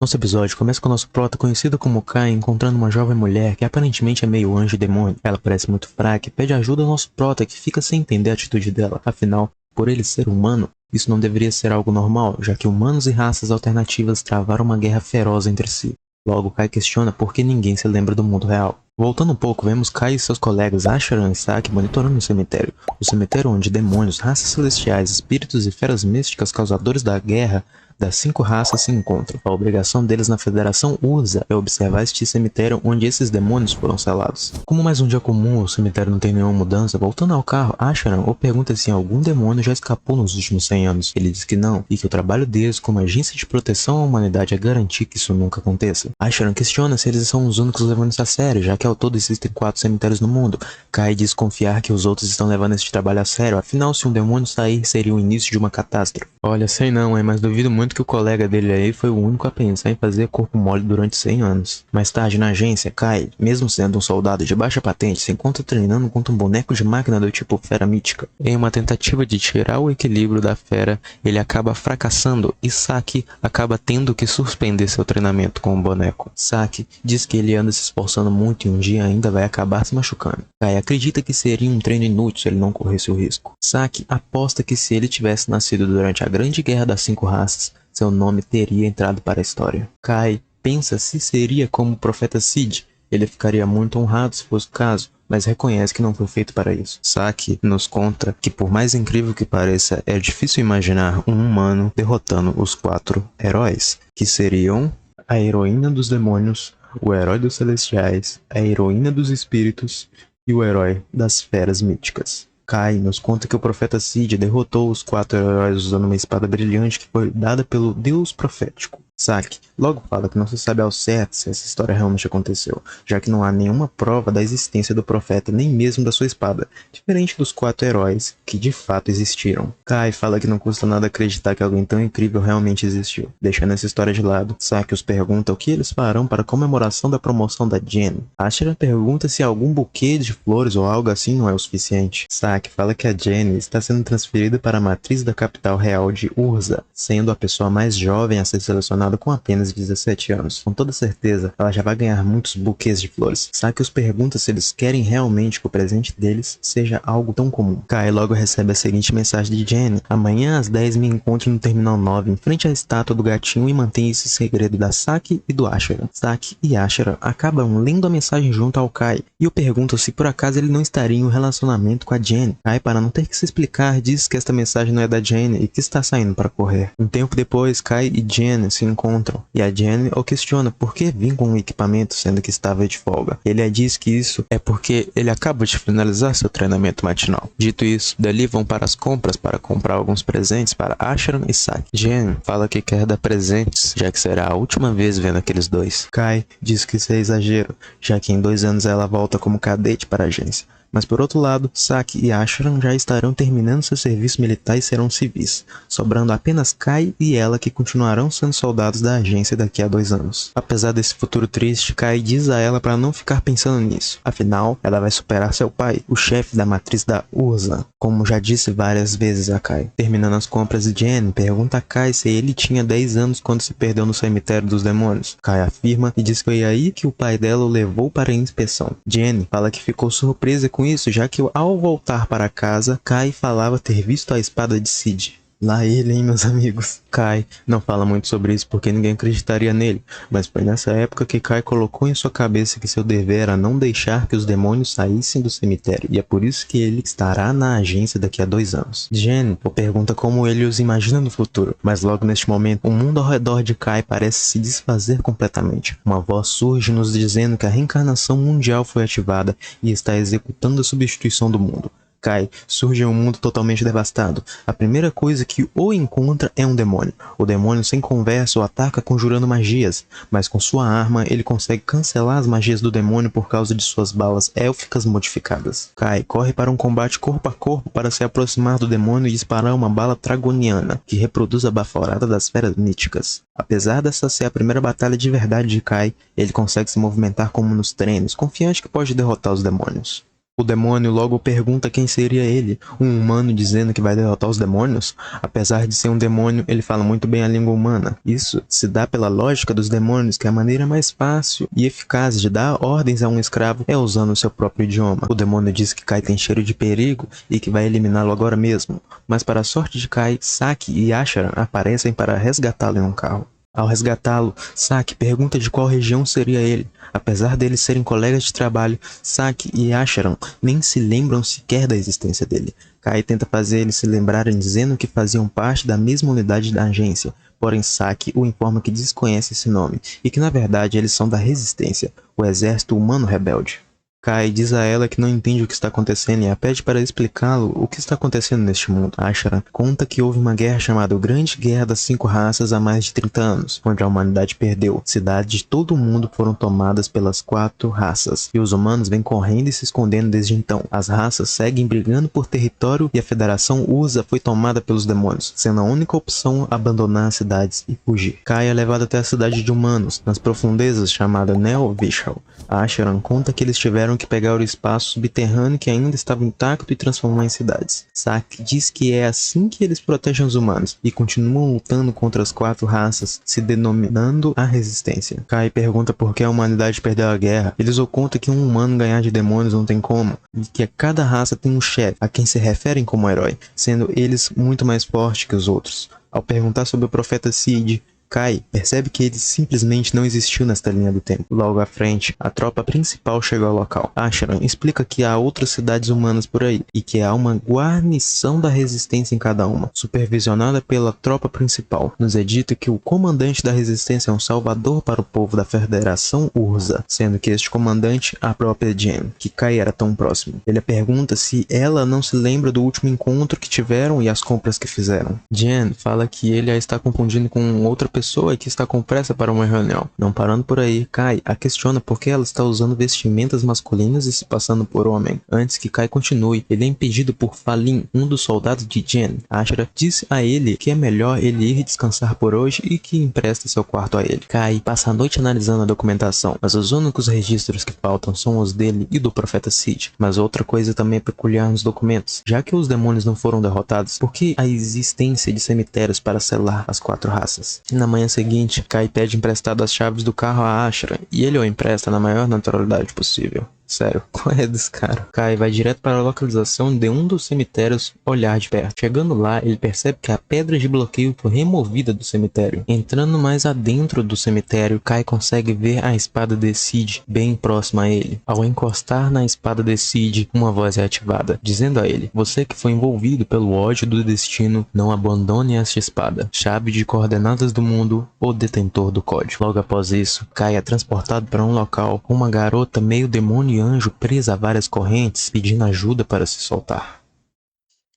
Nosso episódio começa com o nosso prota, conhecido como Kai, encontrando uma jovem mulher que aparentemente é meio anjo e demônio. Ela parece muito fraca e pede ajuda ao nosso prota, que fica sem entender a atitude dela. Afinal, por ele ser humano, isso não deveria ser algo normal, já que humanos e raças alternativas travaram uma guerra feroz entre si. Logo, Kai questiona por que ninguém se lembra do mundo real. Voltando um pouco, vemos Kai e seus colegas Asheran e Saki monitorando o cemitério. O cemitério onde demônios, raças celestiais, espíritos e feras místicas causadores da guerra das 5 raças se encontram. A obrigação deles na Federação Urza é observar este cemitério onde esses demônios foram selados. Como mais um dia comum, o cemitério não tem nenhuma mudança, voltando ao carro, Asheran o pergunta se algum demônio já escapou nos últimos 100 anos. Ele diz que não, e que o trabalho deles como agência de proteção à humanidade é garantir que isso nunca aconteça. Asheran questiona se eles são os únicos levando isso a sério, já que ao todo existem 4 cemitérios no mundo. Kai diz confiar que os outros estão levando este trabalho a sério, afinal se um demônio sair seria o início de uma catástrofe. Olha, sei não, mas duvido muito que o colega dele aí foi o único a pensar em fazer corpo mole durante 100 anos. Mais tarde, na agência, Kai, mesmo sendo um soldado de baixa patente, se encontra treinando contra um boneco de máquina do tipo fera mítica. Em uma tentativa de tirar o equilíbrio da fera, ele acaba fracassando e Saki acaba tendo que suspender seu treinamento com o boneco. Saki diz que ele anda se esforçando muito e um dia ainda vai acabar se machucando. Kai acredita que seria um treino inútil se ele não corresse o risco. Saki aposta que se ele tivesse nascido durante a Grande Guerra das 5 Raças, seu nome teria entrado para a história. Kai pensa se seria como o profeta Sid. Ele ficaria muito honrado se fosse o caso, mas reconhece que não foi feito para isso. Saki nos conta que, por mais incrível que pareça, é difícil imaginar um humano derrotando os 4 heróis, que seriam a heroína dos demônios, o herói dos celestiais, a heroína dos espíritos e o herói das feras míticas. Kai nos conta que o profeta Sid derrotou os 4 heróis usando uma espada brilhante que foi dada pelo Deus profético. Saki logo fala que não se sabe ao certo se essa história realmente aconteceu, já que não há nenhuma prova da existência do profeta, nem mesmo da sua espada, diferente dos 4 heróis que de fato existiram. Kai fala que não custa nada acreditar que alguém tão incrível realmente existiu. Deixando essa história de lado, Saki os pergunta o que eles farão para a comemoração da promoção da Jenny. Asheran pergunta se algum buquê de flores ou algo assim não é o suficiente. Saki fala que a Jenny está sendo transferida para a matriz da capital real de Urza, sendo a pessoa mais jovem a ser selecionada com apenas 17 anos. Com toda certeza, ela já vai ganhar muitos buquês de flores. Saki os pergunta se eles querem realmente que o presente deles seja algo tão comum. Kai logo recebe a seguinte mensagem de Jenny: amanhã às 10 me encontre no Terminal 9, em frente à estátua do gatinho, e mantenha esse segredo da Saki e do Asheran. Saki e Asheran acabam lendo a mensagem junto ao Kai, e o perguntam se por acaso ele não estaria em um relacionamento com a Jenny. Kai, para não ter que se explicar, diz que esta mensagem não é da Jenny e que está saindo para correr. Um tempo depois, Kai e Jenny se encontram, e a Jenny o questiona por que vir com um equipamento sendo que estava de folga. Ele a diz que isso é porque ele acaba de finalizar seu treinamento matinal. Dito isso, dali vão para as compras para comprar alguns presentes para Asheran e Saki. Jenny fala que quer dar presentes, já que será a última vez vendo aqueles dois. Kai diz que isso é exagero, já que em 2 anos ela volta como cadete para a agência. Mas por outro lado, Saki e Asheran já estarão terminando seu serviço militar e serão civis, sobrando apenas Kai e ela que continuarão sendo soldados da agência daqui a 2 anos. Apesar desse futuro triste, Kai diz a ela para não ficar pensando nisso, afinal, ela vai superar seu pai, o chefe da matriz da Urza, como já disse várias vezes a Kai. Terminando as compras, Jenny pergunta a Kai se ele tinha 10 anos quando se perdeu no cemitério dos demônios. Kai afirma e diz que foi aí que o pai dela o levou para a inspeção. Jenny fala que ficou surpresa com isso, já que ao voltar para casa, Kai falava ter visto a espada de Sid. Lá ele, hein, meus amigos. Kai não fala muito sobre isso porque ninguém acreditaria nele, mas foi nessa época que Kai colocou em sua cabeça que seu dever era não deixar que os demônios saíssem do cemitério, e é por isso que ele estará na agência daqui a 2 anos. Jenny o pergunta como ele os imagina no futuro, mas logo neste momento, o mundo ao redor de Kai parece se desfazer completamente. Uma voz surge nos dizendo que a reencarnação mundial foi ativada e está executando a substituição do mundo. Kai surge em um mundo totalmente devastado. A primeira coisa que o encontra é um demônio. O demônio sem conversa o ataca conjurando magias, mas com sua arma ele consegue cancelar as magias do demônio por causa de suas balas élficas modificadas. Kai corre para um combate corpo a corpo para se aproximar do demônio e disparar uma bala dragoniana, que reproduz a baforada das feras míticas. Apesar dessa ser a primeira batalha de verdade de Kai, ele consegue se movimentar como nos treinos, confiante que pode derrotar os demônios. O demônio logo pergunta quem seria ele, um humano dizendo que vai derrotar os demônios? Apesar de ser um demônio, ele fala muito bem a língua humana. Isso se dá pela lógica dos demônios que a maneira mais fácil e eficaz de dar ordens a um escravo é usando o seu próprio idioma. O demônio diz que Kai tem cheiro de perigo e que vai eliminá-lo agora mesmo, mas para a sorte de Kai, Saki e Ashara aparecem para resgatá-lo em um carro. Ao resgatá-lo, Saki pergunta de qual região seria ele. Apesar deles serem colegas de trabalho, Saki e Asharan nem se lembram sequer da existência dele. Kai tenta fazer eles se lembrarem dizendo que faziam parte da mesma unidade da agência, porém Saki o informa que desconhece esse nome e que na verdade eles são da Resistência, o exército humano rebelde. Kai diz a ela que não entende o que está acontecendo e a pede para explicá-lo o que está acontecendo neste mundo. Ashara conta que houve uma guerra chamada Grande Guerra das 5 Raças há mais de 30 anos, onde a humanidade perdeu. Cidades de todo o mundo foram tomadas pelas 4 raças, e os humanos vêm correndo e se escondendo desde então. As raças seguem brigando por território e a Federação USA foi tomada pelos demônios, sendo a única opção abandonar as cidades e fugir. Kai é levado até a cidade de humanos, nas profundezas chamada Neo Vishal. Asharan conta que eles tiveram que pegar o espaço subterrâneo que ainda estava intacto e transformar em cidades. Saki diz que é assim que eles protegem os humanos e continuam lutando contra as 4 raças, se denominando a Resistência. Kai pergunta por que a humanidade perdeu a guerra. Eles o contam que um humano ganhar de demônios não tem como, e que cada raça tem um chefe a quem se referem como herói, sendo eles muito mais fortes que os outros. Ao perguntar sobre o profeta Sid, Kai percebe que ele simplesmente não existiu nesta linha do tempo. Logo à frente, a tropa principal chega ao local. Asharan explica que há outras cidades humanas por aí, e que há uma guarnição da resistência em cada uma, supervisionada pela tropa principal. Nos é dito que o comandante da resistência é um salvador para o povo da Federação Urza, sendo que este comandante a própria Jen, que Kai era tão próximo. Ele pergunta se ela não se lembra do último encontro que tiveram e as compras que fizeram. Jen fala que ele a está confundindo com outra pessoa e que está com pressa para uma reunião. Não parando por aí, Kai a questiona por que ela está usando vestimentas masculinas e se passando por homem. Antes que Kai continue, ele é impedido por Falin, um dos soldados de Jen. Ashara disse a ele que é melhor ele ir descansar por hoje e que empresta seu quarto a ele. Kai passa a noite analisando a documentação, mas os únicos registros que faltam são os dele e do profeta Sid. Mas outra coisa também é peculiar nos documentos. Já que os demônios não foram derrotados, por que a existência de cemitérios para selar as 4 raças? Na manhã seguinte, Kai pede emprestado as chaves do carro a Ashara, e ele o empresta na maior naturalidade possível. Sério, qual é desse cara? Kai vai direto para a localização de um dos cemitérios olhar de perto. Chegando lá, ele percebe que a pedra de bloqueio foi removida do cemitério. Entrando mais adentro do cemitério, Kai consegue ver a espada de Sid bem próxima a ele. Ao encostar na espada de Sid, uma voz é ativada, dizendo a ele: "Você que foi envolvido pelo ódio do destino, não abandone esta espada. Chave de coordenadas do mundo, o detentor do código." Logo após isso, Kai é transportado para um local com uma garota meio demônio e anjo presa a várias correntes, pedindo ajuda para se soltar.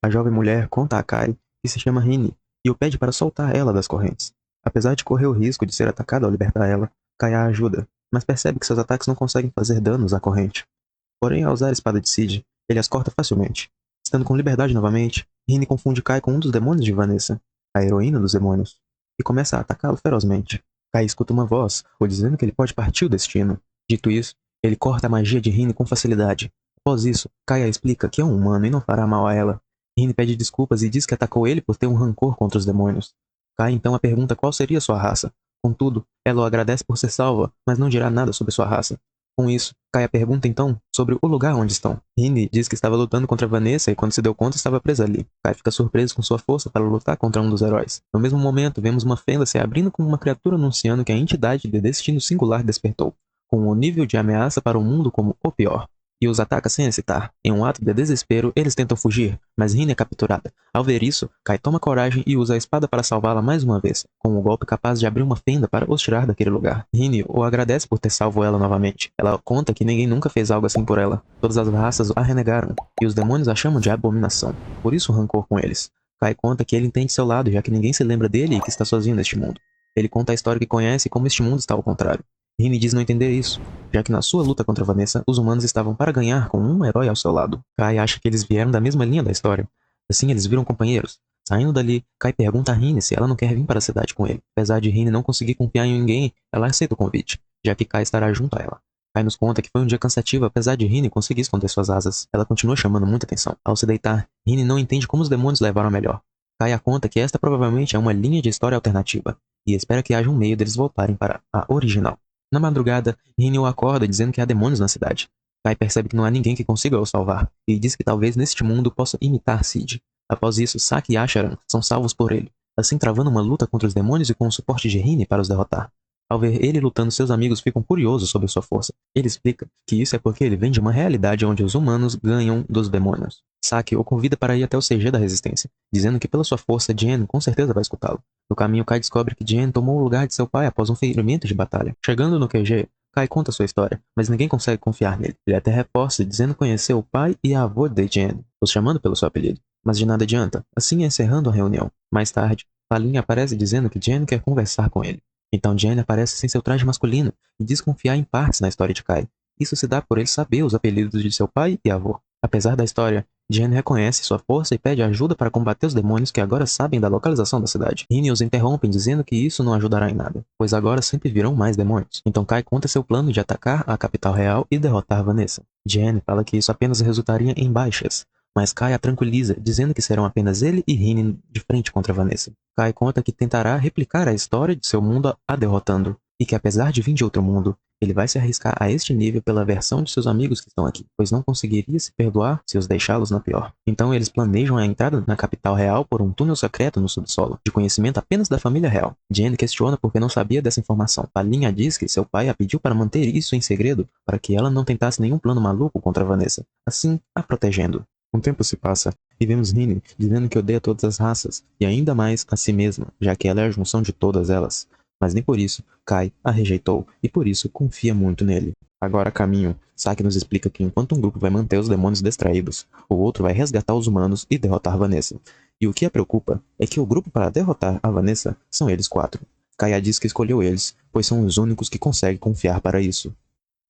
A jovem mulher conta a Kai que se chama Rini e o pede para soltar ela das correntes. Apesar de correr o risco de ser atacado ao libertar ela, Kai a ajuda, mas percebe que seus ataques não conseguem fazer danos à corrente. Porém, ao usar a espada de Sid, ele as corta facilmente. Estando com liberdade novamente, Rini confunde Kai com um dos demônios de Vanessa, a heroína dos demônios, e começa a atacá-lo ferozmente. Kai escuta uma voz, o dizendo que ele pode partir o destino. Dito isso, ele corta a magia de Rini com facilidade. Após isso, Kai a explica que é um humano e não fará mal a ela. Rini pede desculpas e diz que atacou ele por ter um rancor contra os demônios. Kai então a pergunta qual seria sua raça. Contudo, ela o agradece por ser salva, mas não dirá nada sobre sua raça. Com isso, Kai a pergunta então sobre o lugar onde estão. Rini diz que estava lutando contra Vanessa e quando se deu conta estava presa ali. Kai fica surpreso com sua força para lutar contra um dos heróis. No mesmo momento, vemos uma fenda se abrindo com uma criatura anunciando que a entidade de destino singular despertou, com o nível de ameaça para o mundo como o pior, e os ataca sem hesitar. Em um ato de desespero, eles tentam fugir, mas Rini é capturada. Ao ver isso, Kai toma coragem e usa a espada para salvá-la mais uma vez, com um golpe capaz de abrir uma fenda para os tirar daquele lugar. Rini o agradece por ter salvo ela novamente. Ela conta que ninguém nunca fez algo assim por ela. Todas as raças a renegaram, e os demônios a chamam de abominação. Por isso o rancor com eles. Kai conta que ele entende seu lado, já que ninguém se lembra dele e que está sozinho neste mundo. Ele conta a história que conhece e como este mundo está ao contrário. Rini diz não entender isso, já que na sua luta contra Vanessa, os humanos estavam para ganhar com um herói ao seu lado. Kai acha que eles vieram da mesma linha da história. Assim, eles viram companheiros. Saindo dali, Kai pergunta a Rini se ela não quer vir para a cidade com ele. Apesar de Rini não conseguir confiar em ninguém, ela aceita o convite, já que Kai estará junto a ela. Kai nos conta que foi um dia cansativo apesar de Rini conseguir esconder suas asas. Ela continua chamando muita atenção. Ao se deitar, Rini não entende como os demônios levaram a melhor. Kai a conta que esta provavelmente é uma linha de história alternativa, e espera que haja um meio deles voltarem para a original. Na madrugada, Rini o acorda dizendo que há demônios na cidade. Kai percebe que não há ninguém que consiga o salvar, e diz que talvez neste mundo possa imitar Sid. Após isso, Saki e Asharan são salvos por ele, assim travando uma luta contra os demônios e com o suporte de Rini para os derrotar. Ao ver ele lutando, seus amigos ficam curiosos sobre sua força. Ele explica que isso é porque ele vem de uma realidade onde os humanos ganham dos demônios. Saki o convida para ir até o CG da Resistência, dizendo que pela sua força, Jen com certeza vai escutá-lo. No caminho, Kai descobre que Jen tomou o lugar de seu pai após um ferimento de batalha. Chegando no QG, Kai conta sua história, mas ninguém consegue confiar nele. Ele até reforça, dizendo conhecer o pai e a avó de Jen, os chamando pelo seu apelido. Mas de nada adianta, assim encerrando a reunião. Mais tarde, Falin aparece dizendo que Jen quer conversar com ele. Então Jen aparece sem seu traje masculino e diz confiar em partes na história de Kai. Isso se dá por ele saber os apelidos de seu pai e avô. Apesar da história, Jen reconhece sua força e pede ajuda para combater os demônios que agora sabem da localização da cidade. Rini os interrompem dizendo que isso não ajudará em nada, pois agora sempre virão mais demônios. Então Kai conta seu plano de atacar a capital real e derrotar Vanessa. Jen fala que isso apenas resultaria em baixas, mas Kai a tranquiliza, dizendo que serão apenas ele e Rini de frente contra Vanessa. Kai conta que tentará replicar a história de seu mundo a derrotando, e que apesar de vir de outro mundo, ele vai se arriscar a este nível pela versão de seus amigos que estão aqui, pois não conseguiria se perdoar se os deixá-los na pior. Então eles planejam a entrada na capital real por um túnel secreto no subsolo, de conhecimento apenas da família real. Jen questiona porque não sabia dessa informação. Palinha diz que seu pai a pediu para manter isso em segredo, para que ela não tentasse nenhum plano maluco contra Vanessa, assim a protegendo. Um tempo se passa, e vemos Rini dizendo que odeia todas as raças, e ainda mais a si mesma, já que ela é a junção de todas elas. Mas nem por isso, Kai a rejeitou, e por isso confia muito nele. Agora a caminho, Saki nos explica que enquanto um grupo vai manter os demônios distraídos, o outro vai resgatar os humanos e derrotar Vanessa. E o que a preocupa é que o grupo para derrotar a Vanessa são eles 4. Kai diz que escolheu eles, pois são os únicos que conseguem confiar para isso.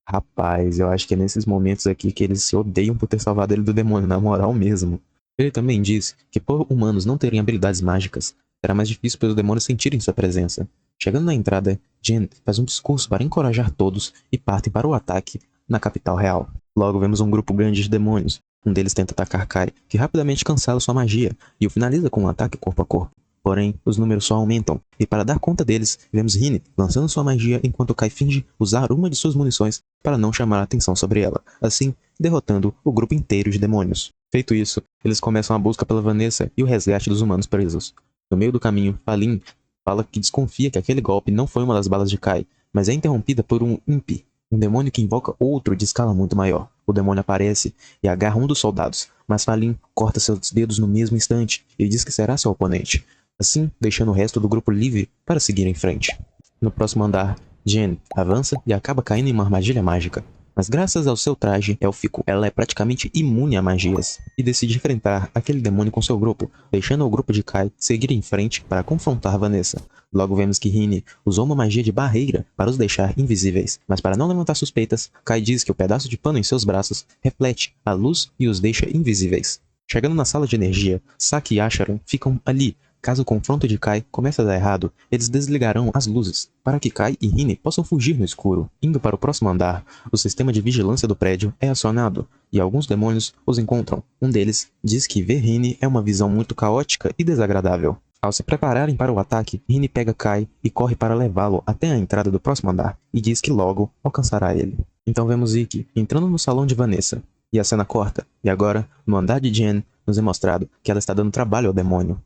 Rapaz, eu acho que é nesses momentos aqui que eles se odeiam por ter salvado ele do demônio, na moral mesmo. Ele também diz que por humanos não terem habilidades mágicas, será mais difícil para os demônios sentirem sua presença. Chegando na entrada, Jen faz um discurso para encorajar todos e partem para o ataque na capital real. Logo vemos um grupo grande de demônios. Um deles tenta atacar Kai, que rapidamente cancela sua magia e o finaliza com um ataque corpo a corpo. Porém, os números só aumentam, e para dar conta deles, vemos Rini lançando sua magia enquanto Kai finge usar uma de suas munições para não chamar a atenção sobre ela, assim derrotando o grupo inteiro de demônios. Feito isso, eles começam a busca pela Vanessa e o resgate dos humanos presos. No meio do caminho, Falin fala que desconfia que aquele golpe não foi uma das balas de Kai, mas é interrompida por um Impi, um demônio que invoca outro de escala muito maior. O demônio aparece e agarra um dos soldados, mas Falin corta seus dedos no mesmo instante e diz que será seu oponente, assim deixando o resto do grupo livre para seguir em frente. No próximo andar, Jen avança e acaba caindo em uma armadilha mágica. Mas graças ao seu traje élfico, ela é praticamente imune a magias, e decide enfrentar aquele demônio com seu grupo, deixando o grupo de Kai seguir em frente para confrontar Vanessa. Logo vemos que Rini usou uma magia de barreira para os deixar invisíveis, mas para não levantar suspeitas, Kai diz que o pedaço de pano em seus braços reflete a luz e os deixa invisíveis. Chegando na sala de energia, Saki e Asharan ficam ali. Caso o confronto de Kai comece a dar errado, eles desligarão as luzes, para que Kai e Rini possam fugir no escuro. Indo para o próximo andar, o sistema de vigilância do prédio é acionado, e alguns demônios os encontram. Um deles diz que ver Rini é uma visão muito caótica e desagradável. Ao se prepararem para o ataque, Rini pega Kai e corre para levá-lo até a entrada do próximo andar, e diz que logo alcançará ele. Então vemos Ikki entrando no salão de Vanessa, e a cena corta, e agora, no andar de Jen, nos é mostrado que ela está dando trabalho ao demônio.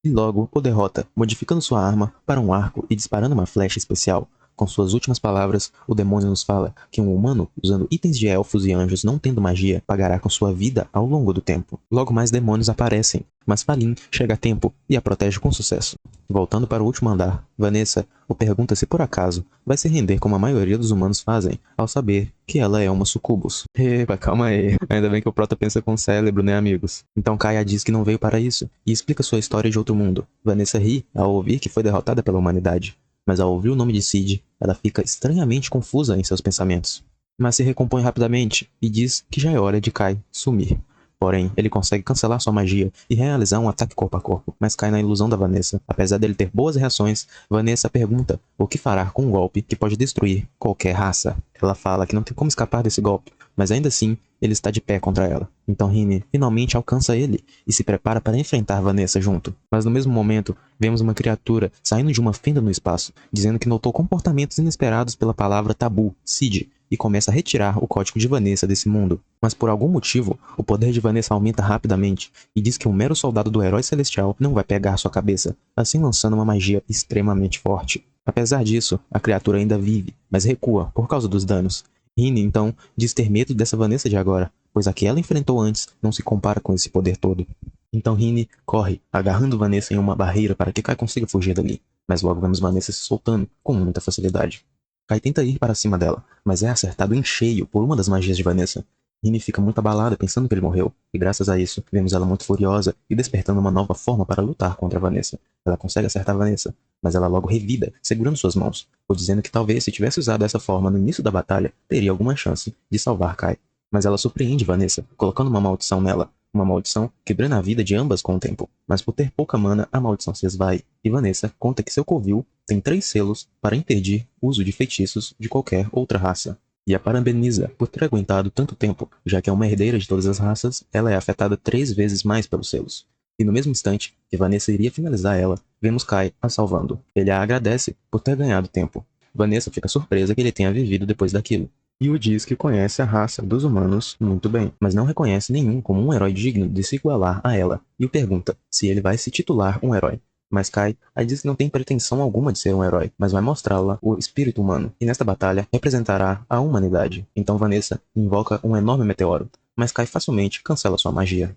E logo o derrota, modificando sua arma para um arco e disparando uma flecha especial. Com suas últimas palavras, o demônio nos fala que um humano, usando itens de elfos e anjos não tendo magia, pagará com sua vida ao longo do tempo. Logo mais demônios aparecem, mas Falin chega a tempo e a protege com sucesso. Voltando para o último andar, Vanessa o pergunta se por acaso vai se render como a maioria dos humanos fazem, ao saber que ela é uma sucubus. Epa, calma aí. Ainda bem que o prota pensa com o cérebro, né, amigos? Então Kaia diz que não veio para isso, e explica sua história de outro mundo. Vanessa ri ao ouvir que foi derrotada pela humanidade, mas ao ouvir o nome de Sid, ela fica estranhamente confusa em seus pensamentos. Mas se recompõe rapidamente e diz que já é hora de Kai sumir. Porém, ele consegue cancelar sua magia e realizar um ataque corpo a corpo, mas cai na ilusão da Vanessa. Apesar dele ter boas reações, Vanessa pergunta o que fará com um golpe que pode destruir qualquer raça. Ela fala que não tem como escapar desse golpe, mas ainda assim, ele está de pé contra ela. Então Rini finalmente alcança ele e se prepara para enfrentar Vanessa junto. Mas no mesmo momento, vemos uma criatura saindo de uma fenda no espaço, dizendo que notou comportamentos inesperados pela palavra tabu, Cid, e começa a retirar o código de Vanessa desse mundo. Mas por algum motivo, o poder de Vanessa aumenta rapidamente e diz que um mero soldado do herói celestial não vai pegar sua cabeça, assim lançando uma magia extremamente forte. Apesar disso, a criatura ainda vive, mas recua por causa dos danos. Rini, então, diz ter medo dessa Vanessa de agora, pois a que ela enfrentou antes não se compara com esse poder todo. Então Rini corre, agarrando Vanessa em uma barreira para que Kai consiga fugir dali, mas logo vemos Vanessa se soltando com muita facilidade. Kai tenta ir para cima dela, mas é acertado em cheio por uma das magias de Vanessa. Rini fica muito abalada pensando que ele morreu, e graças a isso, vemos ela muito furiosa e despertando uma nova forma para lutar contra Vanessa. Ela consegue acertar Vanessa, mas ela logo revida, segurando suas mãos, ou dizendo que talvez se tivesse usado essa forma no início da batalha, teria alguma chance de salvar Kai. Mas ela surpreende Vanessa, colocando uma maldição nela, uma maldição que drena a vida de ambas com o tempo. Mas por ter pouca mana, a maldição se esvai, e Vanessa conta que seu covil tem 3 selos para impedir o uso de feitiços de qualquer outra raça. E a parabeniza por ter aguentado tanto tempo, já que é uma herdeira de todas as raças, ela é afetada 3 vezes mais pelos selos. E no mesmo instante que Vanessa iria finalizar ela, vemos Kai a salvando. Ele a agradece por ter ganhado tempo. Vanessa fica surpresa que ele tenha vivido depois daquilo. E o diz que conhece a raça dos humanos muito bem, mas não reconhece nenhum como um herói digno de se igualar a ela, e o pergunta se ele vai se titular um herói. Mas Kai a diz que não tem pretensão alguma de ser um herói, mas vai mostrá-la o espírito humano, e nesta batalha representará a humanidade. Então Vanessa invoca um enorme meteoro, mas Kai facilmente cancela sua magia.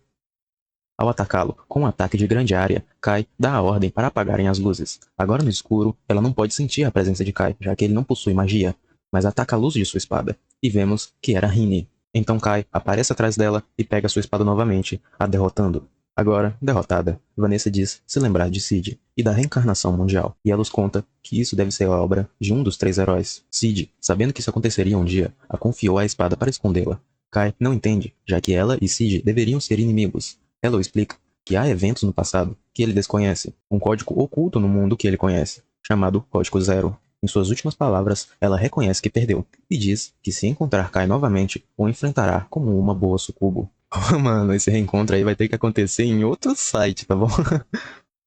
Ao atacá-lo com um ataque de grande área, Kai dá a ordem para apagarem as luzes. Agora no escuro, ela não pode sentir a presença de Kai, já que ele não possui magia, mas ataca a luz de sua espada, e vemos que era Rini. Então Kai aparece atrás dela e pega sua espada novamente, a derrotando. Agora, derrotada, Vanessa diz se lembrar de Cid e da reencarnação mundial, e ela os conta que isso deve ser a obra de um dos 3 heróis. Cid, sabendo que isso aconteceria um dia, a confiou a espada para escondê-la. Kai não entende, já que ela e Cid deveriam ser inimigos. Ela o explica que há eventos no passado que ele desconhece, um código oculto no mundo que ele conhece, chamado Código Zero. Em suas últimas palavras, ela reconhece que perdeu, e diz que se encontrar Kai novamente, o enfrentará como uma boa sucubo. Mano, esse reencontro aí vai ter que acontecer em outro site, tá bom?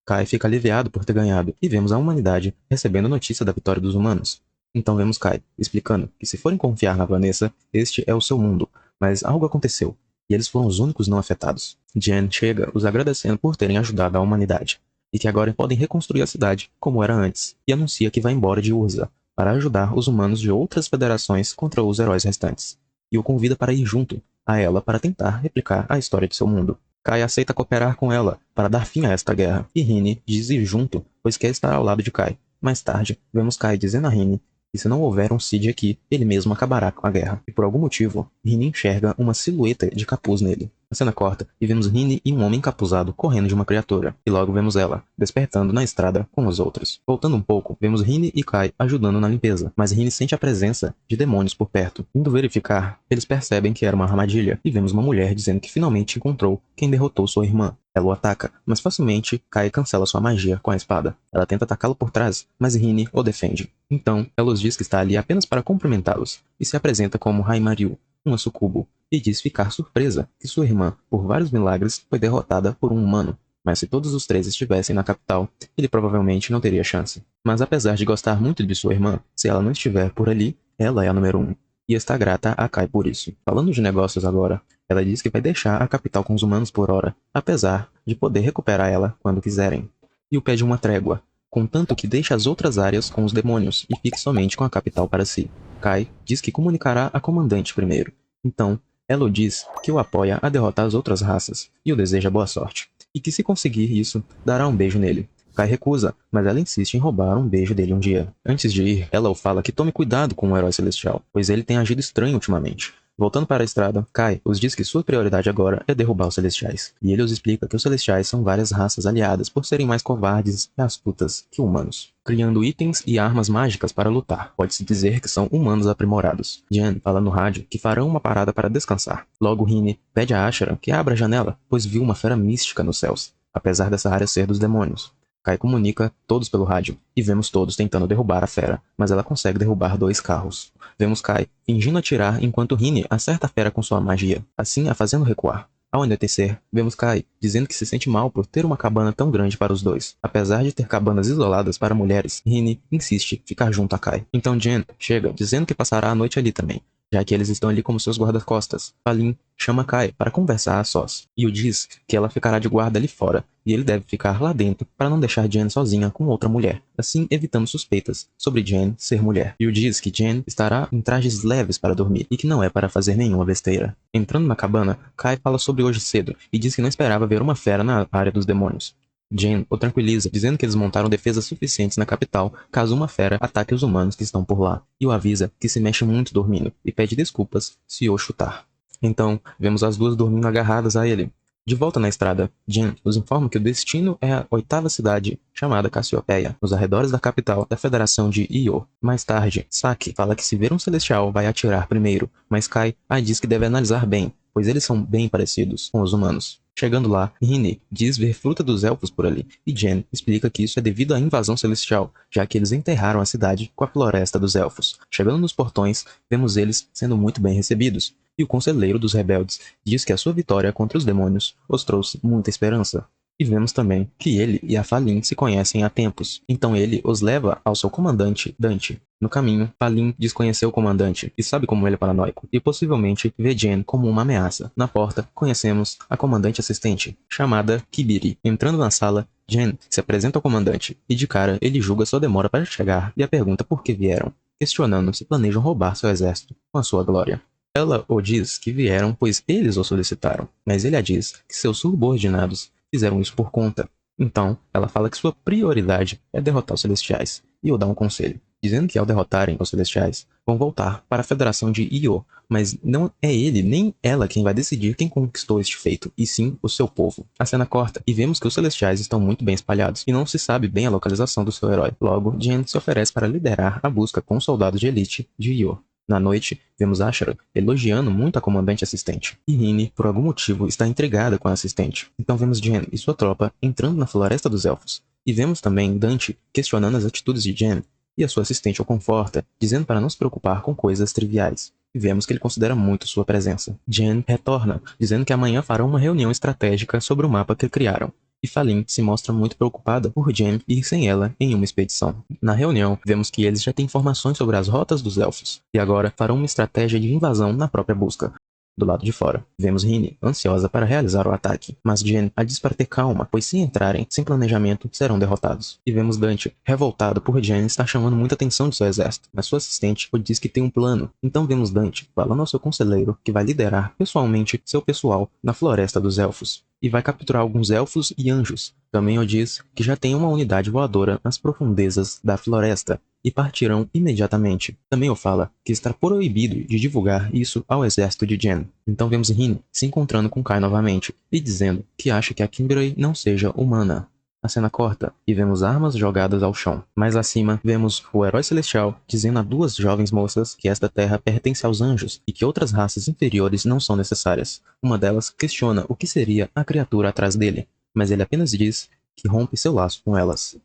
Kai fica aliviado por ter ganhado, e vemos a humanidade recebendo notícia da vitória dos humanos. Então vemos Kai explicando que se forem confiar na Vanessa, este é o seu mundo, mas algo aconteceu, e eles foram os únicos não afetados. Jen chega os agradecendo por terem ajudado a humanidade, e que agora podem reconstruir a cidade como era antes, e anuncia que vai embora de Urza, para ajudar os humanos de outras federações contra os heróis restantes, e o convida para ir junto a ela para tentar replicar a história de seu mundo. Kai aceita cooperar com ela para dar fim a esta guerra, e Rini diz ir junto, pois quer estar ao lado de Kai. Mais tarde, vemos Kai dizendo a Rini que se não houver um Cid aqui, ele mesmo acabará com a guerra. E por algum motivo, Rini enxerga uma silhueta de capuz nele. A cena corta e vemos Rini e um homem encapuzado correndo de uma criatura. E logo vemos ela, despertando na estrada com os outros. Voltando um pouco, vemos Rini e Kai ajudando na limpeza, mas Rini sente a presença de demônios por perto. Indo verificar, eles percebem que era uma armadilha, e vemos uma mulher dizendo que finalmente encontrou quem derrotou sua irmã. Ela o ataca, mas facilmente Kai cancela sua magia com a espada. Ela tenta atacá-lo por trás, mas Rini o defende. Então, ela os diz que está ali apenas para cumprimentá-los, e se apresenta como Haimariu, uma sucubo, e diz ficar surpresa que sua irmã, por vários milagres, foi derrotada por um humano. Mas se todos os 3 estivessem na capital, ele provavelmente não teria chance. Mas apesar de gostar muito de sua irmã, se ela não estiver por ali, ela é a número 1. E está grata a Kai por isso. Falando de negócios agora, ela diz que vai deixar a capital com os humanos por hora, apesar de poder recuperar ela quando quiserem. E o pede uma trégua, contanto que deixe as outras áreas com os demônios e fique somente com a capital para si. Kai diz que comunicará a comandante primeiro. Então, ela o diz que o apoia a derrotar as outras raças e o deseja boa sorte. E que se conseguir isso, dará um beijo nele. Kai recusa, mas ela insiste em roubar um beijo dele um dia. Antes de ir, ela o fala que tome cuidado com o herói celestial, pois ele tem agido estranho ultimamente. Voltando para a estrada, Kai os diz que sua prioridade agora é derrubar os Celestiais. E ele os explica que os Celestiais são várias raças aliadas por serem mais covardes e astutas que humanos, criando itens e armas mágicas para lutar. Pode-se dizer que são humanos aprimorados. Jen fala no rádio que farão uma parada para descansar. Logo Rini pede a Ashara que abra a janela, pois viu uma fera mística nos céus, apesar dessa área ser dos demônios. Kai comunica todos pelo rádio, e vemos todos tentando derrubar a fera, mas ela consegue derrubar 2 carros. Vemos Kai fingindo atirar enquanto Rini acerta a fera com sua magia, assim a fazendo recuar. Ao anoitecer, vemos Kai dizendo que se sente mal por ter uma cabana tão grande para os dois. Apesar de ter cabanas isoladas para mulheres, Rini insiste em ficar junto a Kai. Então Jen chega dizendo que passará a noite ali também, já que eles estão ali como seus guarda-costas. Falin chama Kai para conversar a sós, e o diz que ela ficará de guarda ali fora, e ele deve ficar lá dentro para não deixar Jen sozinha com outra mulher, assim evitando suspeitas sobre Jen ser mulher. E o diz que Jen estará em trajes leves para dormir, e que não é para fazer nenhuma besteira. Entrando na cabana, Kai fala sobre hoje cedo, e diz que não esperava ver uma fera na área dos demônios. Jen o tranquiliza, dizendo que eles montaram defesas suficientes na capital caso uma fera ataque os humanos que estão por lá, e o avisa que se mexe muito dormindo, e pede desculpas se o chutar. Então, vemos as duas dormindo agarradas a ele. De volta na estrada, Jen os informa que o destino é a 8ª cidade, chamada Cassiopeia, nos arredores da capital da Federação de Io. Mais tarde, Saki fala que se ver um celestial vai atirar primeiro, mas Kai a diz que deve analisar bem, pois eles são bem parecidos com os humanos. Chegando lá, Rini diz ver fruta dos elfos por ali, e Jen explica que isso é devido à invasão celestial, já que eles enterraram a cidade com a floresta dos elfos. Chegando nos portões, vemos eles sendo muito bem recebidos, e o conselheiro dos rebeldes diz que a sua vitória contra os demônios os trouxe muita esperança. E vemos também que ele e a Falin se conhecem há tempos, então ele os leva ao seu comandante, Dante. No caminho, Falin desconheceu o comandante e sabe como ele é paranoico, e possivelmente vê Jen como uma ameaça. Na porta, conhecemos a comandante assistente, chamada Kibiri. Entrando na sala, Jen se apresenta ao comandante, e de cara ele julga sua demora para chegar e a pergunta por que vieram, questionando se planejam roubar seu exército com a sua glória. Ela o diz que vieram pois eles o solicitaram, mas ele a diz que seus subordinados fizeram isso por conta. Então, ela fala que sua prioridade é derrotar os Celestiais, e o dá um conselho, dizendo que ao derrotarem os Celestiais, vão voltar para a Federação de Io, mas não é ele nem ela quem vai decidir quem conquistou este feito, e sim o seu povo. A cena corta, e vemos que os Celestiais estão muito bem espalhados, e não se sabe bem a localização do seu herói. Logo, Jen se oferece para liderar a busca com os soldados de elite de Io. Na noite, vemos Ashara elogiando muito a comandante assistente, e Rini, por algum motivo, está intrigada com a assistente. Então vemos Jen e sua tropa entrando na Floresta dos Elfos, e vemos também Dante questionando as atitudes de Jen, e a sua assistente o conforta, dizendo para não se preocupar com coisas triviais. E vemos que ele considera muito sua presença. Jen retorna, dizendo que amanhã farão uma reunião estratégica sobre o mapa que criaram, e Falin se mostra muito preocupada por Jen ir sem ela em uma expedição. Na reunião, vemos que eles já têm informações sobre as rotas dos elfos, e agora farão uma estratégia de invasão na própria busca. Do lado de fora, vemos Rini ansiosa para realizar o ataque, mas Jen a diz para ter calma, pois se entrarem sem planejamento, serão derrotados. E vemos Dante, revoltado por Jen estar chamando muita atenção de seu exército, mas sua assistente o diz que tem um plano. Então vemos Dante falando ao seu conselheiro que vai liderar pessoalmente seu pessoal na Floresta dos Elfos, e vai capturar alguns elfos e anjos. Também o diz que já tem uma unidade voadora nas profundezas da floresta, e partirão imediatamente. Também o fala que está proibido de divulgar isso ao exército de Jen. Então vemos Rini se encontrando com Kai novamente, e dizendo que acha que a Kimberly não seja humana. A cena corta, e vemos armas jogadas ao chão. Mais acima, vemos o herói celestial dizendo a 2 jovens moças que esta terra pertence aos anjos, e que outras raças inferiores não são necessárias. Uma delas questiona o que seria a criatura atrás dele, mas ele apenas diz que rompe seu laço com elas.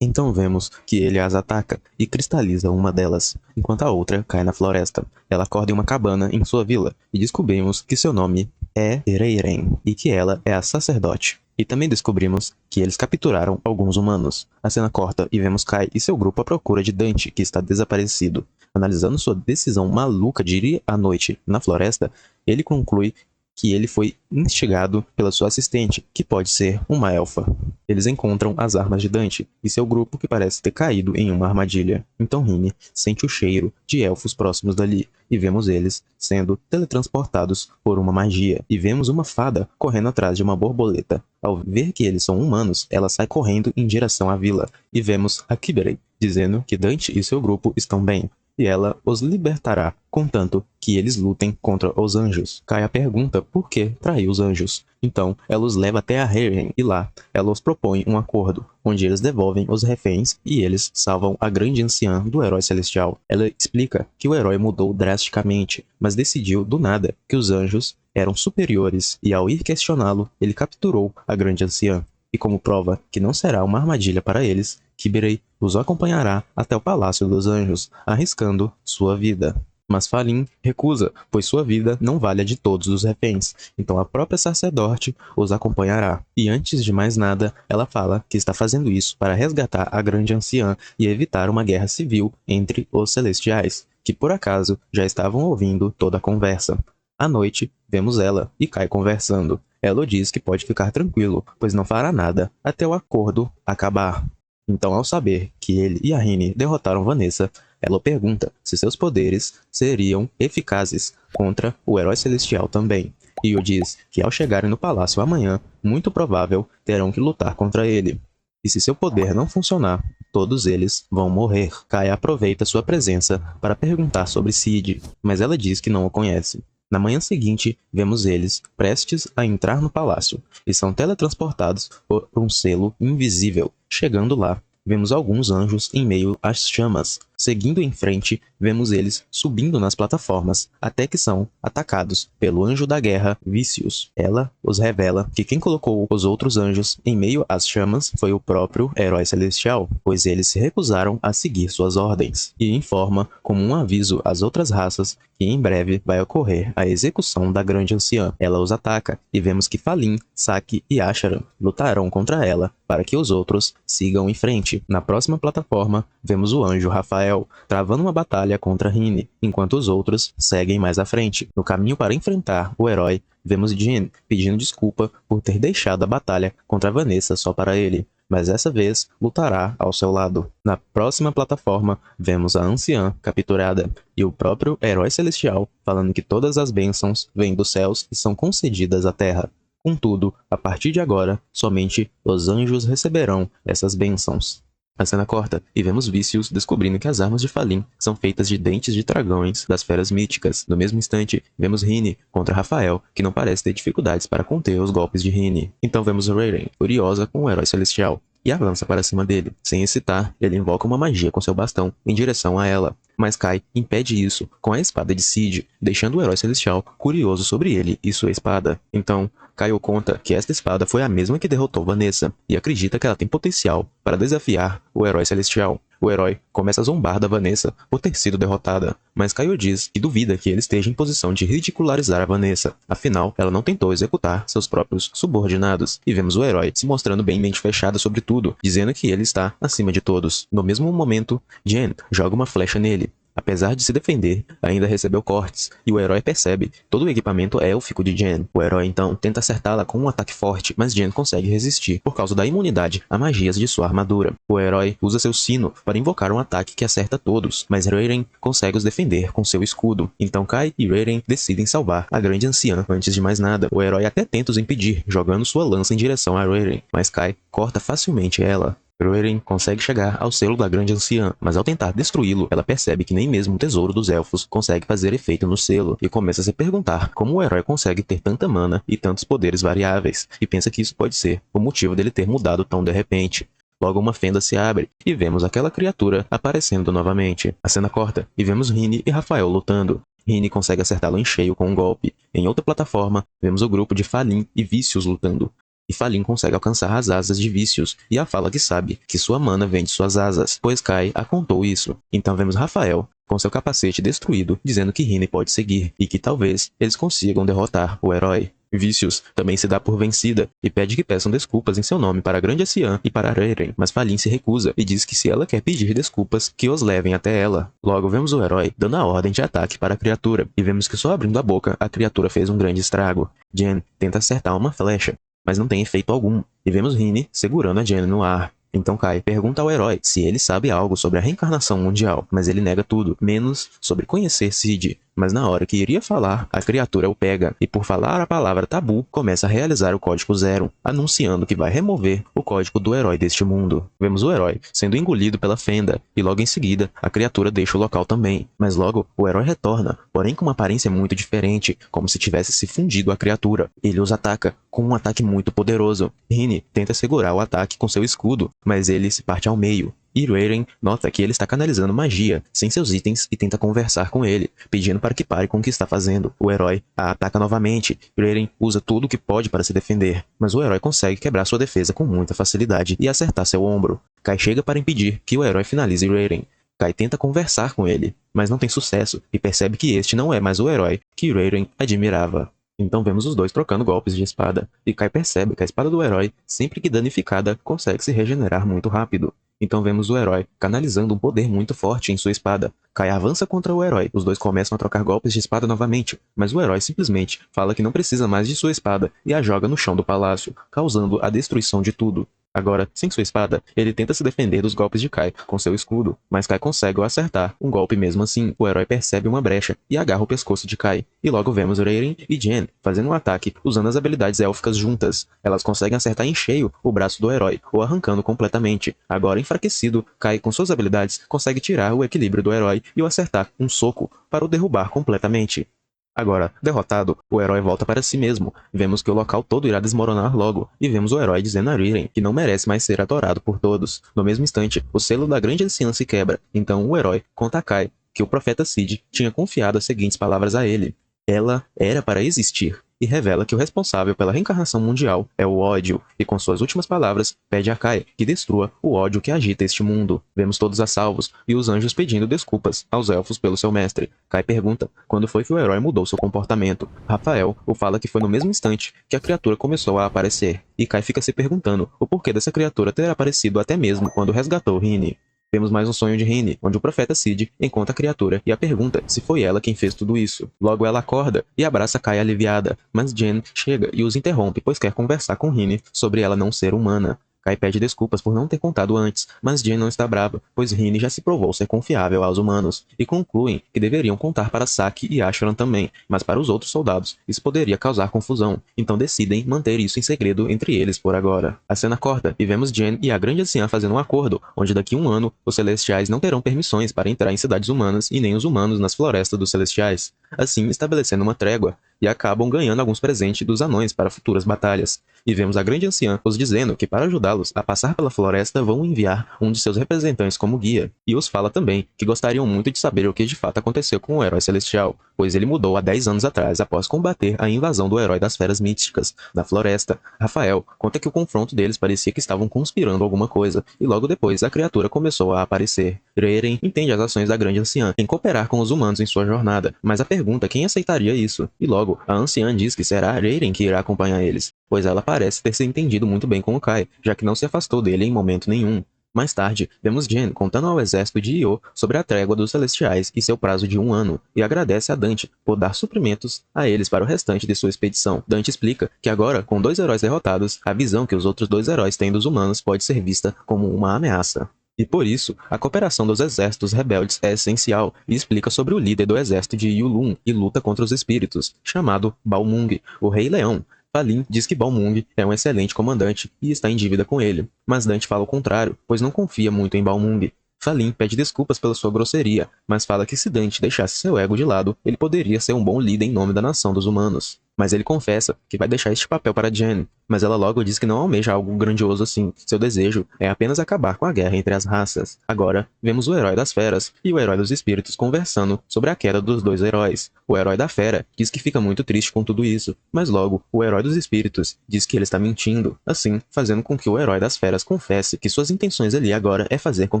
Então vemos que ele as ataca e cristaliza uma delas, enquanto a outra cai na floresta. Ela acorda em uma cabana em sua vila, e descobrimos que seu nome é Ereiren, e que ela é a sacerdote. E também descobrimos que eles capturaram alguns humanos. A cena corta e vemos Kai e seu grupo à procura de Dante, que está desaparecido. Analisando sua decisão maluca de ir à noite na floresta, ele conclui que ele foi instigado pela sua assistente, que pode ser uma elfa. Eles encontram as armas de Dante e seu grupo que parece ter caído em uma armadilha. Então Rini sente o cheiro de elfos próximos dali, e vemos eles sendo teletransportados por uma magia. E vemos uma fada correndo atrás de uma borboleta. Ao ver que eles são humanos, ela sai correndo em direção à vila. E vemos a Kibere dizendo que Dante e seu grupo estão bem. e ela os libertará, contanto que eles lutem contra os anjos. Kaia pergunta por que traiu os anjos. Então, ela os leva até a Reiren, e lá, ela os propõe um acordo, onde eles devolvem os reféns e eles salvam a grande anciã do herói celestial. Ela explica que o herói mudou drasticamente, mas decidiu do nada que os anjos eram superiores, e ao ir questioná-lo, ele capturou a grande anciã. E como prova que não será uma armadilha para eles, Kiberei os acompanhará até o Palácio dos Anjos, arriscando sua vida. Mas Falin recusa, pois sua vida não vale a de todos os reféns, então a própria sacerdote os acompanhará. E antes de mais nada, ela fala que está fazendo isso para resgatar a grande anciã e evitar uma guerra civil entre os celestiais, que por acaso já estavam ouvindo toda a conversa. À noite, vemos ela e Kai conversando. Ela diz que pode ficar tranquilo, pois não fará nada até o acordo acabar. Então, ao saber que ele e a Rini derrotaram Vanessa, ela pergunta se seus poderes seriam eficazes contra o herói celestial também. Io diz que ao chegarem no palácio amanhã, muito provável terão que lutar contra ele. E se seu poder não funcionar, todos eles vão morrer. Kaia aproveita sua presença para perguntar sobre Cid, mas ela diz que não o conhece. Na manhã seguinte, vemos eles prestes a entrar no palácio e são teletransportados por um selo invisível. Chegando lá, vemos alguns anjos em meio às chamas. Seguindo em frente, vemos eles subindo nas plataformas, até que são atacados pelo anjo da guerra, Vicious. Ela os revela que quem colocou os outros anjos em meio às chamas foi o próprio herói celestial, pois eles se recusaram a seguir suas ordens, e informa como um aviso às outras raças que em breve vai ocorrer a execução da grande anciã. Ela os ataca, e vemos que Falin, Saki e Asharan lutarão contra ela para que os outros sigam em frente. Na próxima plataforma, vemos o anjo Rafael travando uma batalha contra Rini, enquanto os outros seguem mais à frente. No caminho para enfrentar o herói, vemos Jean pedindo desculpa por ter deixado a batalha contra Vanessa só para ele, mas dessa vez lutará ao seu lado. Na próxima plataforma, vemos a anciã capturada e o próprio herói celestial falando que todas as bênçãos vêm dos céus e são concedidas à terra. Contudo, a partir de agora, somente os anjos receberão essas bênçãos. A cena corta e vemos Vicious descobrindo que as armas de Falin são feitas de dentes de dragões das feras míticas. No mesmo instante, vemos Rini contra Rafael, que não parece ter dificuldades para conter os golpes de Rini. Então vemos Reiren, furiosa com o herói celestial, e avança para cima dele. Sem hesitar, ele invoca uma magia com seu bastão em direção a ela, mas Kai impede isso com a espada de Cid, deixando o herói celestial curioso sobre ele e sua espada. Então, Kai conta que esta espada foi a mesma que derrotou Vanessa, e acredita que ela tem potencial para desafiar o herói celestial. O herói começa a zombar da Vanessa por ter sido derrotada, mas Caio diz que duvida que ele esteja em posição de ridicularizar a Vanessa, afinal, ela não tentou executar seus próprios subordinados, e vemos o herói se mostrando bem mente fechada sobre tudo, dizendo que ele está acima de todos. No mesmo momento, Jen joga uma flecha nele. Apesar de se defender, ainda recebeu cortes, e o herói percebe todo o equipamento élfico de Jen. O herói então tenta acertá-la com um ataque forte, mas Jen consegue resistir por causa da imunidade a magias de sua armadura. O herói usa seu sino para invocar um ataque que acerta todos, mas Reiren consegue os defender com seu escudo. Então Kai e Reiren decidem salvar a grande anciã antes de mais nada. O herói até tenta os impedir, jogando sua lança em direção a Reiren, mas Kai corta facilmente ela. Reiren consegue chegar ao selo da grande anciã, mas ao tentar destruí-lo, ela percebe que nem mesmo o tesouro dos elfos consegue fazer efeito no selo, e começa a se perguntar como o herói consegue ter tanta mana e tantos poderes variáveis, e pensa que isso pode ser o motivo dele ter mudado tão de repente. Logo uma fenda se abre, e vemos aquela criatura aparecendo novamente. A cena corta, e vemos Rini e Rafael lutando. Rini consegue acertá-lo em cheio com um golpe. Em outra plataforma, vemos o grupo de Falin e Vicious lutando. E Falin consegue alcançar as asas de Vicious, e a fala que sabe que sua mana vem de suas asas, pois Kai a contou isso. Então vemos Rafael, com seu capacete destruído, dizendo que Rini pode seguir, e que talvez eles consigam derrotar o herói. Vicious também se dá por vencida, e pede que peçam desculpas em seu nome para a grande anciã e para Reiren, mas Falin se recusa, e diz que se ela quer pedir desculpas, que os levem até ela. Logo vemos o herói dando a ordem de ataque para a criatura, e vemos que só abrindo a boca, a criatura fez um grande estrago. Jen tenta acertar uma flecha, mas não tem efeito algum, e vemos Rini segurando a Jen no ar. Então Kai pergunta ao herói se ele sabe algo sobre a reencarnação mundial, mas ele nega tudo, menos sobre conhecer Cid. mas na hora que iria falar, a criatura o pega e por falar a palavra tabu, começa a realizar o código 0, anunciando que vai remover o código do herói deste mundo. Vemos o herói sendo engolido pela fenda e logo em seguida a criatura deixa o local também, mas logo o herói retorna, porém com uma aparência muito diferente, como se tivesse se fundido a criatura. Ele os ataca com um ataque muito poderoso. Rini tenta segurar o ataque com seu escudo, mas ele se parte ao meio. E Rayren nota que ele está canalizando magia sem seus itens e tenta conversar com ele, pedindo para que pare com o que está fazendo. O herói a ataca novamente. Rayren usa tudo o que pode para se defender, mas o herói consegue quebrar sua defesa com muita facilidade e acertar seu ombro. Kai chega para impedir que o herói finalize Rayren. Kai tenta conversar com ele, mas não tem sucesso e percebe que este não é mais o herói que Rayren admirava. Então vemos os dois trocando golpes de espada, e Kai percebe que a espada do herói, sempre que danificada, consegue se regenerar muito rápido. Então vemos o herói canalizando um poder muito forte em sua espada. Kai avança contra o herói, os dois começam a trocar golpes de espada novamente, mas o herói simplesmente fala que não precisa mais de sua espada e a joga no chão do palácio, causando a destruição de tudo. Agora, sem sua espada, ele tenta se defender dos golpes de Kai com seu escudo, mas Kai consegue o acertar um golpe mesmo assim. O herói percebe uma brecha e agarra o pescoço de Kai. E logo vemos Rayren e Jen fazendo um ataque usando as habilidades élficas juntas. Elas conseguem acertar em cheio o braço do herói, o arrancando completamente. Agora enfraquecido, Kai com suas habilidades consegue tirar o equilíbrio do herói e o acertar um soco para o derrubar completamente. Agora, derrotado, o herói volta para si mesmo. Vemos que o local todo irá desmoronar logo, e vemos o herói dizendo a Rayren que não merece mais ser adorado por todos. No mesmo instante, o selo da grande anciã se quebra, então o herói conta a Kai que o profeta Cid tinha confiado as seguintes palavras a ele. Ela era para existir. E revela que o responsável pela reencarnação mundial é o ódio, e com suas últimas palavras, pede a Kai que destrua o ódio que agita este mundo. Vemos todos a salvos, e os anjos pedindo desculpas aos elfos pelo seu mestre. Kai pergunta quando foi que o herói mudou seu comportamento. Rafael o fala que foi no mesmo instante que a criatura começou a aparecer, e Kai fica se perguntando o porquê dessa criatura ter aparecido até mesmo quando resgatou Rini. Temos mais um sonho de Rini, onde o profeta Cid encontra a criatura e a pergunta se foi ela quem fez tudo isso. Logo ela acorda e abraça Kai aliviada, mas Jen chega e os interrompe, pois quer conversar com Rini sobre ela não ser humana. Kai pede desculpas por não ter contado antes, mas Jen não está brava, pois Rini já se provou ser confiável aos humanos, e concluem que deveriam contar para Saki e Asheron também, mas para os outros soldados isso poderia causar confusão, então decidem manter isso em segredo entre eles por agora. A cena corta e vemos Jen e a grande anciã fazendo um acordo, onde daqui a um ano os Celestiais não terão permissões para entrar em cidades humanas e nem os humanos nas florestas dos Celestiais, assim estabelecendo uma trégua, e acabam ganhando alguns presentes dos anões para futuras batalhas. E vemos a grande anciã os dizendo que para ajudá-los a passar pela floresta vão enviar um de seus representantes como guia, e os fala também que gostariam muito de saber o que de fato aconteceu com o herói celestial, pois ele mudou há 10 anos atrás após combater a invasão do herói das feras místicas na floresta. Rafael conta que o confronto deles parecia que estavam conspirando alguma coisa, e logo depois a criatura começou a aparecer. Rayren entende as ações da grande anciã em cooperar com os humanos em sua jornada, mas a pergunta é quem aceitaria isso, e logo a anciã diz que será Rayren que irá acompanhar eles, pois ela parece ter se entendido muito bem com o Kai, já que não se afastou dele em momento nenhum. Mais tarde, vemos Jen contando ao exército de Io sobre a trégua dos Celestiais e seu prazo de 1 ano, e agradece a Dante por dar suprimentos a eles para o restante de sua expedição. Dante explica que agora, com 2 heróis derrotados, a visão que os outros 2 heróis têm dos humanos pode ser vista como uma ameaça. E por isso, a cooperação dos exércitos rebeldes é essencial, e explica sobre o líder do exército de Yulun e luta contra os espíritos, chamado Balmung, o Rei Leão. Falin diz que Balmung é um excelente comandante e está em dívida com ele, mas Dante fala o contrário, pois não confia muito em Balmung. Falin pede desculpas pela sua grosseria, mas fala que se Dante deixasse seu ego de lado, ele poderia ser um bom líder em nome da nação dos humanos. Mas ele confessa que vai deixar este papel para Jen, mas ela logo diz que não almeja algo grandioso assim. Seu desejo é apenas acabar com a guerra entre as raças. Agora, vemos o herói das feras e o herói dos espíritos conversando sobre a queda dos 2 heróis. O herói da fera diz que fica muito triste com tudo isso, mas logo, o herói dos espíritos diz que ele está mentindo, assim, fazendo com que o herói das feras confesse que suas intenções ali agora é fazer com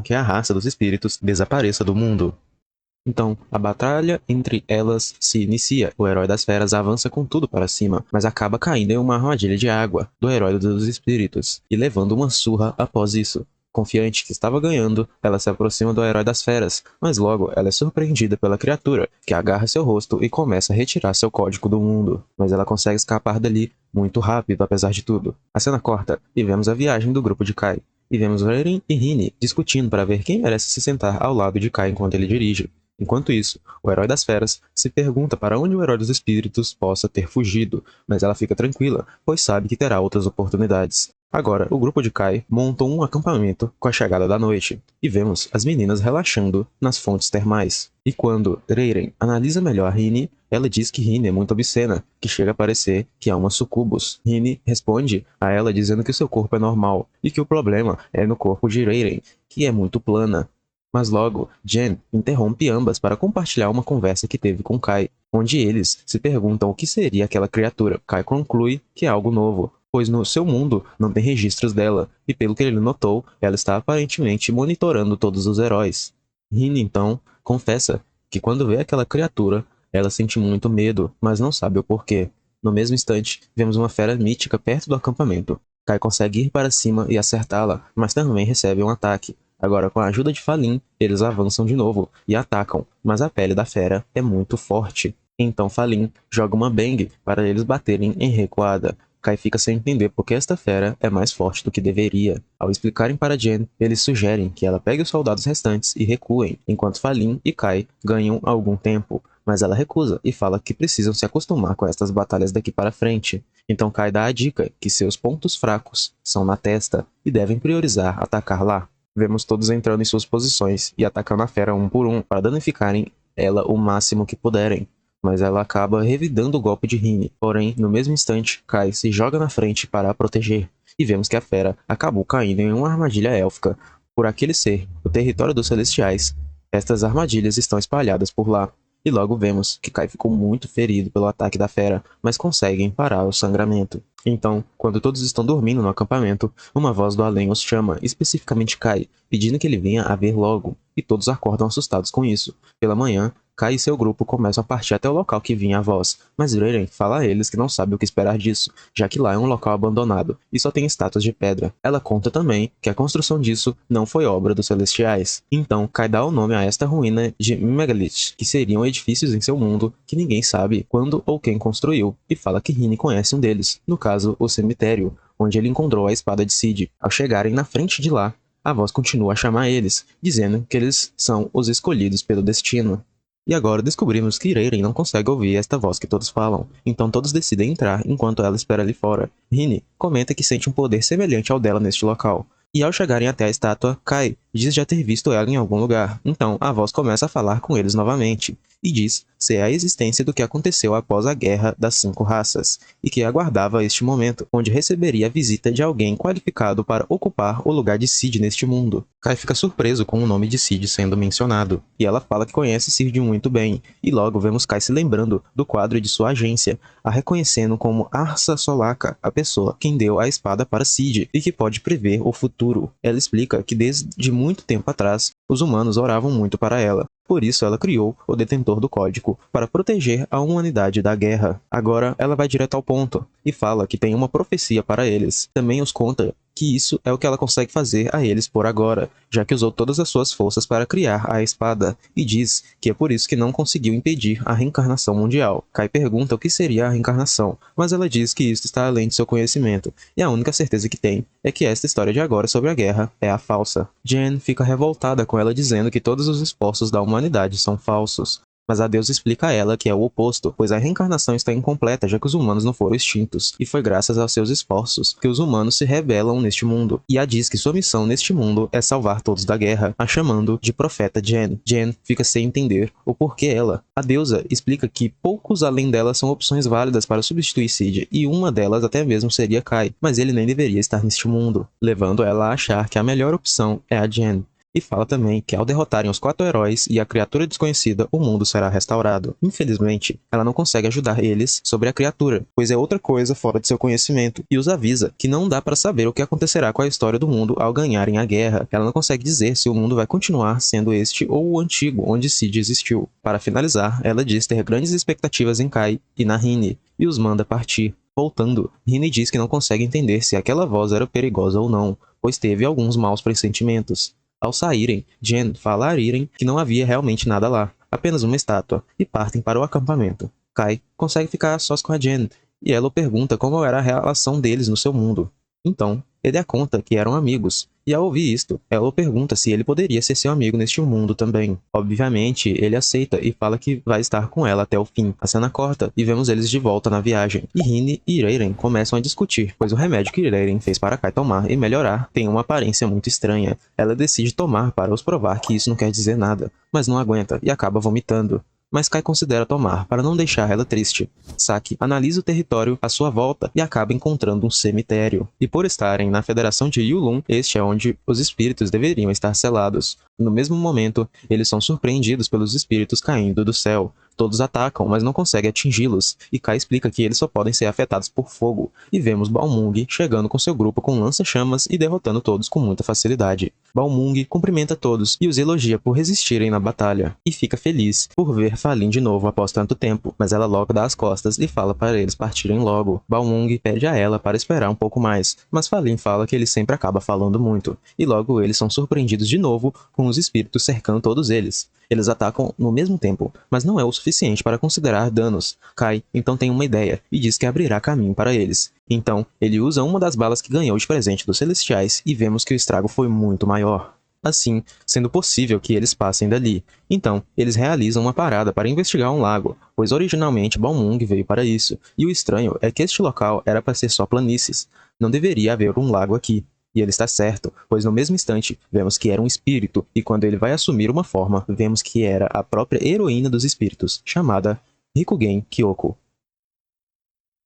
que a raça dos espíritos desapareça do mundo. Então, a batalha entre elas se inicia. O herói das feras avança com tudo para cima, mas acaba caindo em uma armadilha de água do herói dos espíritos, e levando uma surra após isso. Confiante que estava ganhando, ela se aproxima do herói das feras, mas logo ela é surpreendida pela criatura, que agarra seu rosto e começa a retirar seu código do mundo. Mas ela consegue escapar dali muito rápido, apesar de tudo. A cena corta, e vemos a viagem do grupo de Kai. E vemos Rayren e Rini discutindo para ver quem merece se sentar ao lado de Kai enquanto ele dirige. Enquanto isso, o herói das feras se pergunta para onde o herói dos espíritos possa ter fugido, mas ela fica tranquila, pois sabe que terá outras oportunidades. Agora, o grupo de Kai monta um acampamento com a chegada da noite, e vemos as meninas relaxando nas fontes termais. E quando Reiren analisa melhor Rini, ela diz que Rini é muito obscena, que chega a parecer que é uma sucubus. Rini responde a ela dizendo que seu corpo é normal, e que o problema é no corpo de Reiren, que é muito plana. Mas logo, Jen interrompe ambas para compartilhar uma conversa que teve com Kai, onde eles se perguntam o que seria aquela criatura. Kai conclui que é algo novo, pois no seu mundo não tem registros dela, e pelo que ele notou, ela está aparentemente monitorando todos os heróis. Rin, então, confessa que quando vê aquela criatura, ela sente muito medo, mas não sabe o porquê. No mesmo instante, vemos uma fera mítica perto do acampamento. Kai consegue ir para cima e acertá-la, mas também recebe um ataque. Agora, com a ajuda de Falin, eles avançam de novo e atacam, mas a pele da fera é muito forte. Então Falin joga uma bang para eles baterem em recuada. Kai fica sem entender porque esta fera é mais forte do que deveria. Ao explicarem para Jen, eles sugerem que ela pegue os soldados restantes e recuem, enquanto Falin e Kai ganham algum tempo. Mas ela recusa e fala que precisam se acostumar com estas batalhas daqui para frente. Então Kai dá a dica que seus pontos fracos são na testa e devem priorizar atacar lá. Vemos todos entrando em suas posições e atacando a fera um por um para danificarem ela o máximo que puderem. Mas ela acaba revidando o golpe de Rini. Porém, no mesmo instante, Kai se joga na frente para a proteger. E vemos que a fera acabou caindo em uma armadilha élfica. Por aquele ser, o território dos celestiais, estas armadilhas estão espalhadas por lá. E logo vemos que Kai ficou muito ferido pelo ataque da fera, mas conseguem parar o sangramento. Então, quando todos estão dormindo no acampamento, uma voz do além os chama, especificamente Kai, pedindo que ele venha a ver logo, e todos acordam assustados com isso. Pela manhã, Kai e seu grupo começam a partir até o local que vinha a voz, mas Reiren fala a eles que não sabe o que esperar disso, já que lá é um local abandonado, e só tem estátuas de pedra. Ela conta também que a construção disso não foi obra dos Celestiais. Então, Kai dá o nome a esta ruína de Megalith, que seriam edifícios em seu mundo que ninguém sabe quando ou quem construiu, e fala que Rini conhece um deles, no caso, o cemitério, onde ele encontrou a espada de Cid. Ao chegarem na frente de lá, a voz continua a chamar eles, dizendo que eles são os escolhidos pelo destino. E agora descobrimos que Reiren não consegue ouvir esta voz que todos falam, então todos decidem entrar enquanto ela espera ali fora. Rini comenta que sente um poder semelhante ao dela neste local. E ao chegarem até a estátua, Kai diz já ter visto ela em algum lugar. Então a voz começa a falar com eles novamente, e diz ser a existência do que aconteceu após a Guerra das 5 Raças, e que aguardava este momento, onde receberia a visita de alguém qualificado para ocupar o lugar de Cid neste mundo. Kai fica surpreso com o nome de Cid sendo mencionado, e ela fala que conhece Cid muito bem, e logo vemos Kai se lembrando do quadro de sua agência, a reconhecendo como Arsa Solaca, a pessoa quem deu a espada para Cid, e que pode prever o futuro. Ela explica que desde muito tempo atrás, os humanos oravam muito para ela. Por isso ela criou o Detentor do Código, para proteger a humanidade da guerra. Agora ela vai direto ao ponto, e fala que tem uma profecia para eles. Também os conta que isso é o que ela consegue fazer a eles por agora, já que usou todas as suas forças para criar a espada, e diz que é por isso que não conseguiu impedir a reencarnação mundial. Kai pergunta o que seria a reencarnação, mas ela diz que isso está além de seu conhecimento, e a única certeza que tem é que esta história de agora sobre a guerra é a falsa. Jen fica revoltada com ela dizendo que todos os esforços da humanidade são falsos. Mas a deusa explica a ela que é o oposto, pois a reencarnação está incompleta já que os humanos não foram extintos, e foi graças aos seus esforços que os humanos se rebelam neste mundo. E a diz que sua missão neste mundo é salvar todos da guerra, a chamando de profeta Jen. Jen fica sem entender o porquê ela. A deusa explica que poucos além dela são opções válidas para substituir Cid, e uma delas até mesmo seria Kai, mas ele nem deveria estar neste mundo, levando ela a achar que a melhor opção é a Jen. E fala também que ao derrotarem os 4 heróis e a criatura desconhecida, o mundo será restaurado. Infelizmente, ela não consegue ajudar eles sobre a criatura, pois é outra coisa fora de seu conhecimento, e os avisa que não dá para saber o que acontecerá com a história do mundo ao ganharem a guerra. Ela não consegue dizer se o mundo vai continuar sendo este ou o antigo, onde Cid existiu. Para finalizar, ela diz ter grandes expectativas em Kai e na Rini, e os manda partir. Voltando, Rini diz que não consegue entender se aquela voz era perigosa ou não, pois teve alguns maus pressentimentos. Ao saírem, Jen fala a Reiren que não havia realmente nada lá, apenas uma estátua, e partem para o acampamento. Kai consegue ficar a sós com a Jen, e ela o pergunta como era a relação deles no seu mundo. Então, Ele a conta que eram amigos, e ao ouvir isto, ela o pergunta se ele poderia ser seu amigo neste mundo também. Obviamente, ele aceita e fala que vai estar com ela até o fim. A cena corta e vemos eles de volta na viagem. E Rini e Reiren começam a discutir, pois o remédio que Reiren fez para Kai tomar e melhorar tem uma aparência muito estranha. Ela decide tomar para os provar que isso não quer dizer nada, mas não aguenta e acaba vomitando. Mas Kai considera tomar, para não deixar ela triste. Saki analisa o território à sua volta e acaba encontrando um cemitério. E por estarem na Federação de Yulun, este é onde os espíritos deveriam estar selados. No mesmo momento, eles são surpreendidos pelos espíritos caindo do céu. Todos atacam, mas não conseguem atingi-los, e Kai explica que eles só podem ser afetados por fogo, e vemos Balmung chegando com seu grupo com lança-chamas e derrotando todos com muita facilidade. Balmung cumprimenta todos e os elogia por resistirem na batalha, e fica feliz por ver Falin de novo após tanto tempo, mas ela logo dá as costas e fala para eles partirem logo. Balmung pede a ela para esperar um pouco mais, mas Falin fala que ele sempre acaba falando muito, e logo eles são surpreendidos de novo com os espíritos cercando todos eles. Eles atacam no mesmo tempo, mas não é o suficiente para considerar danos. Kai então tem uma ideia e diz que abrirá caminho para eles. Então, ele usa uma das balas que ganhou de presente dos Celestiais e vemos que o estrago foi muito maior. Assim, sendo possível que eles passem dali. Então, eles realizam uma parada para investigar um lago, pois originalmente Balmung veio para isso, e o estranho é que este local era para ser só planícies. Não deveria haver um lago aqui. E ele está certo, pois no mesmo instante vemos que era um espírito, e quando ele vai assumir uma forma, vemos que era a própria heroína dos espíritos, chamada Rikugen Kyoko.